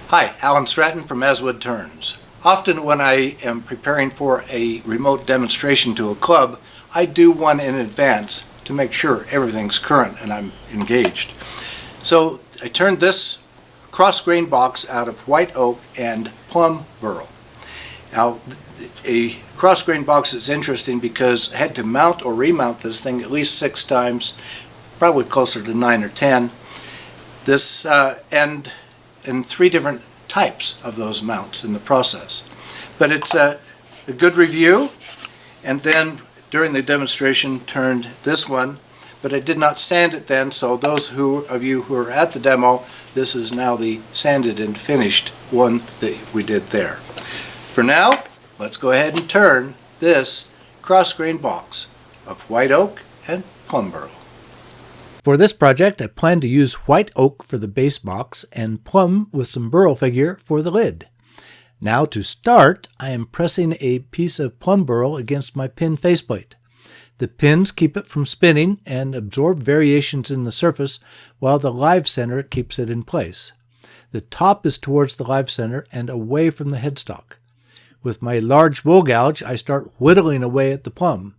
Hi, Alan Stratton from Woodturning. Often when I am preparing for a remote demonstration to a club, I do one in advance to make sure everything's current and I'm engaged. So I turned this cross-grain box out of white oak and Plum Burl. Now, a cross-grain box is interesting because I had to mount or remount this thing at least 6 times, probably closer to 9 or 10. This and in 3 different types of those mounts in the process. But it's a good review, and then during the demonstration turned this one, but I did not sand it then, so those of you who are at the demo, this is now the sanded and finished one that we did there. For now, let's go ahead and turn this cross-grain box of white oak and Plum Burl. For this project, I plan to use white oak for the base box and plum with some burl figure for the lid. Now to start, I am pressing a piece of plum burl against my pin faceplate. The pins keep it from spinning and absorb variations in the surface, while the live center keeps it in place. The top is towards the live center and away from the headstock. With my large wool gouge, I start whittling away at the plum.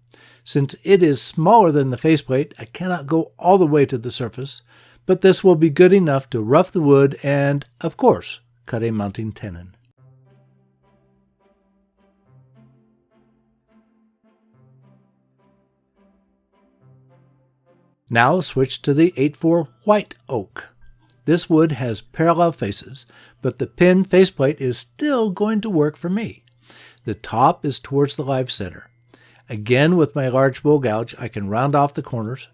Since it is smaller than the faceplate, I cannot go all the way to the surface, but this will be good enough to rough the wood and, of course, cut a mounting tenon. Now switch to the 8/4 white oak. This wood has parallel faces, but the pin faceplate is still going to work for me. The top is towards the live center. Again, with my large wool gouge, I can round off the corners,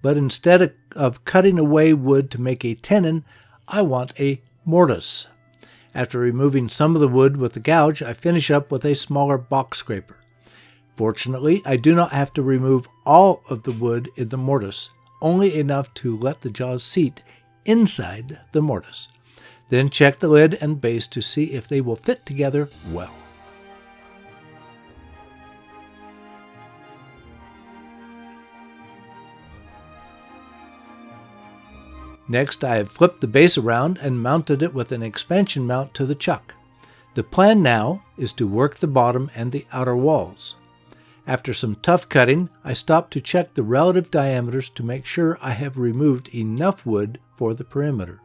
but instead of cutting away wood to make a tenon, I want a mortise. After removing some of the wood with the gouge, I finish up with a smaller box scraper. Fortunately, I do not have to remove all of the wood in the mortise, only enough to let the jaws seat inside the mortise. Then check the lid and base to see if they will fit together well. Next, I have flipped the base around and mounted it with an expansion mount to the chuck. The plan now is to work the bottom and the outer walls. After some tough cutting, I stop to check the relative diameters to make sure I have removed enough wood for the perimeter.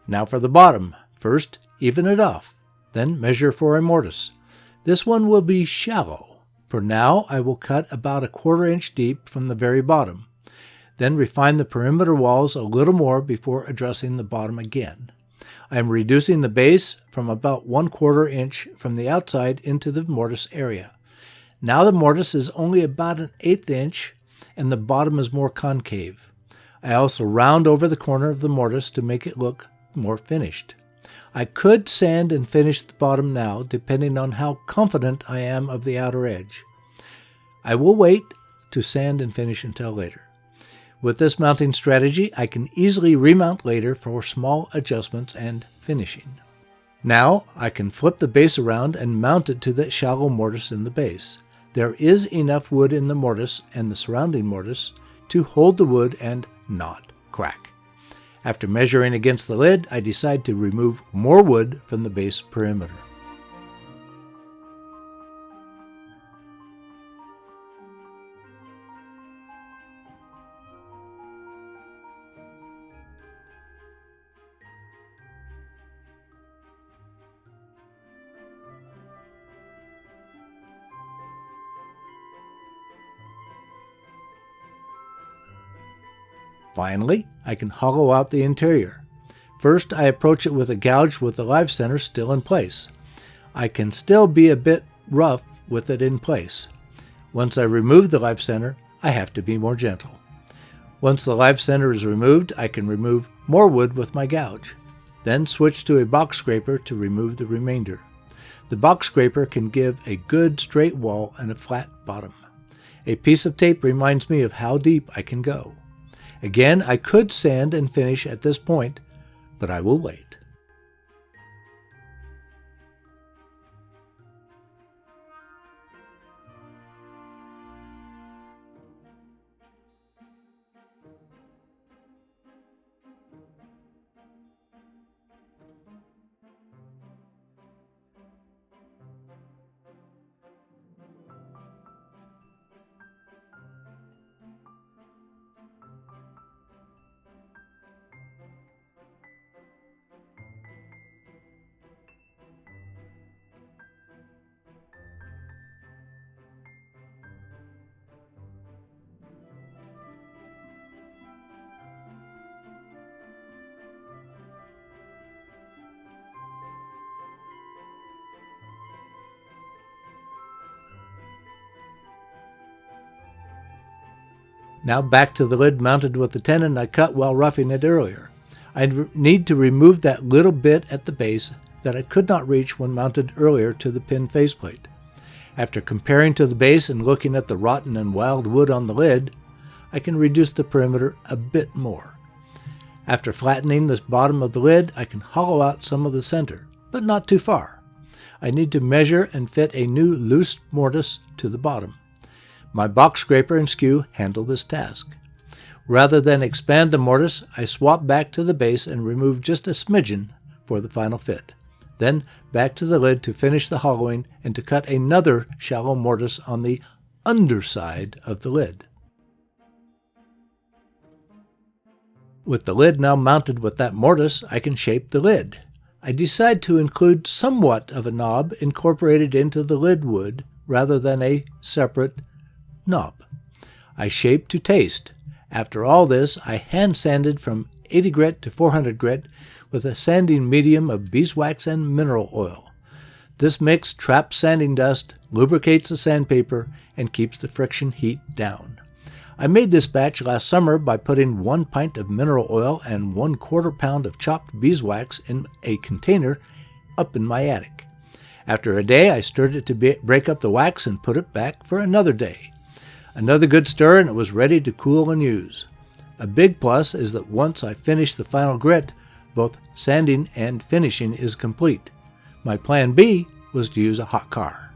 Now for the bottom. First, even it off, then measure for a mortise. This one will be shallow. For now, I will cut about 1/4 inch deep from the very bottom. Then refine the perimeter walls a little more before addressing the bottom again. I am reducing the base from about 1/4 inch from the outside into the mortise area. Now the mortise is only about 1/8 inch and the bottom is more concave. I also round over the corner of the mortise to make it look more finished. I could sand and finish the bottom now, depending on how confident I am of the outer edge. I will wait to sand and finish until later. With this mounting strategy, I can easily remount later for small adjustments and finishing. Now I can flip the base around and mount it to that shallow mortise in the base. There is enough wood in the mortise and the surrounding mortise to hold the wood and not crack. After measuring against the lid, I decide to remove more wood from the base perimeter. Finally, I can hollow out the interior. First, I approach it with a gouge with the live center still in place. I can still be a bit rough with it in place. Once I remove the live center, I have to be more gentle. Once the live center is removed, I can remove more wood with my gouge. Then switch to a box scraper to remove the remainder. The box scraper can give a good straight wall and a flat bottom. A piece of tape reminds me of how deep I can go. Again, I could sand and finish at this point, but I will wait. Now back to the lid mounted with the tenon I cut while roughing it earlier. I need to remove that little bit at the base that I could not reach when mounted earlier to the pin faceplate. After comparing to the base and looking at the rotten and wild wood on the lid, I can reduce the perimeter a bit more. After flattening the bottom of the lid, I can hollow out some of the center, but not too far. I need to measure and fit a new loose mortise to the bottom. My box scraper and skew handle this task. Rather than expand the mortise, I swap back to the base and remove just a smidgen for the final fit. Then back to the lid to finish the hollowing and to cut another shallow mortise on the underside of the lid. With the lid now mounted with that mortise, I can shape the lid. I decide to include somewhat of a knob incorporated into the lid wood rather than a separate knob. I shape to taste. After all this, I hand sanded from 80 grit to 400 grit with a sanding medium of beeswax and mineral oil. This mix traps sanding dust, lubricates the sandpaper, and keeps the friction heat down. I made this batch last summer by putting 1 pint of mineral oil and 1/4 pound of chopped beeswax in a container up in my attic. After a day, I stirred it to break up the wax and put it back for another day. Another good stir and it was ready to cool and use. A big plus is that once I finish the final grit, both sanding and finishing is complete. My plan B was to use a hot car.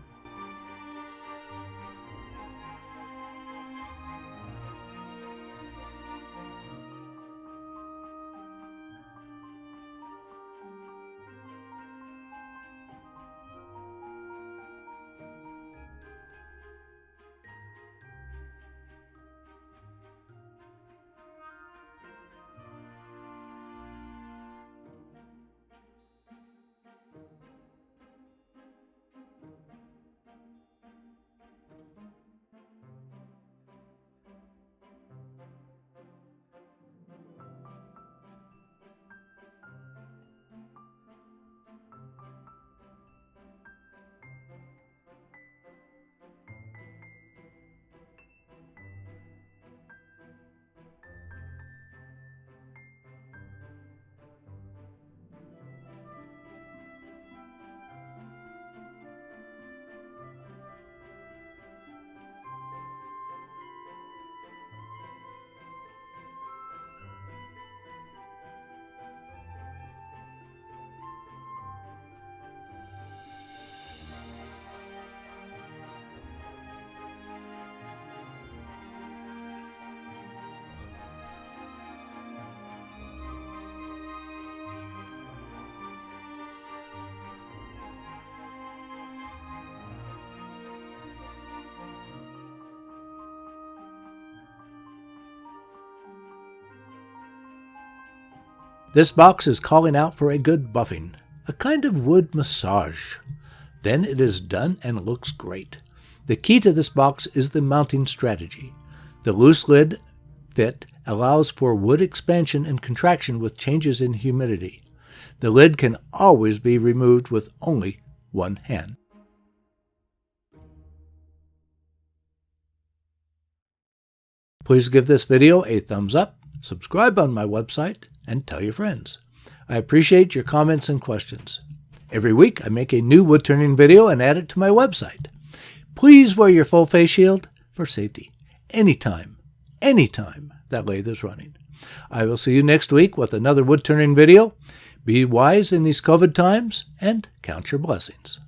This box is calling out for a good buffing, a kind of wood massage. Then it is done and looks great. The key to this box is the mounting strategy. The loose lid fit allows for wood expansion and contraction with changes in humidity. The lid can always be removed with only one hand. Please give this video a thumbs up, subscribe on my website, and tell your friends. I appreciate your comments and questions. Every week I make a new wood turning video and add it to my website. Please wear your full face shield for safety. Anytime that lathe is running. I will see you next week with another wood turning video. Be wise in these COVID times and count your blessings.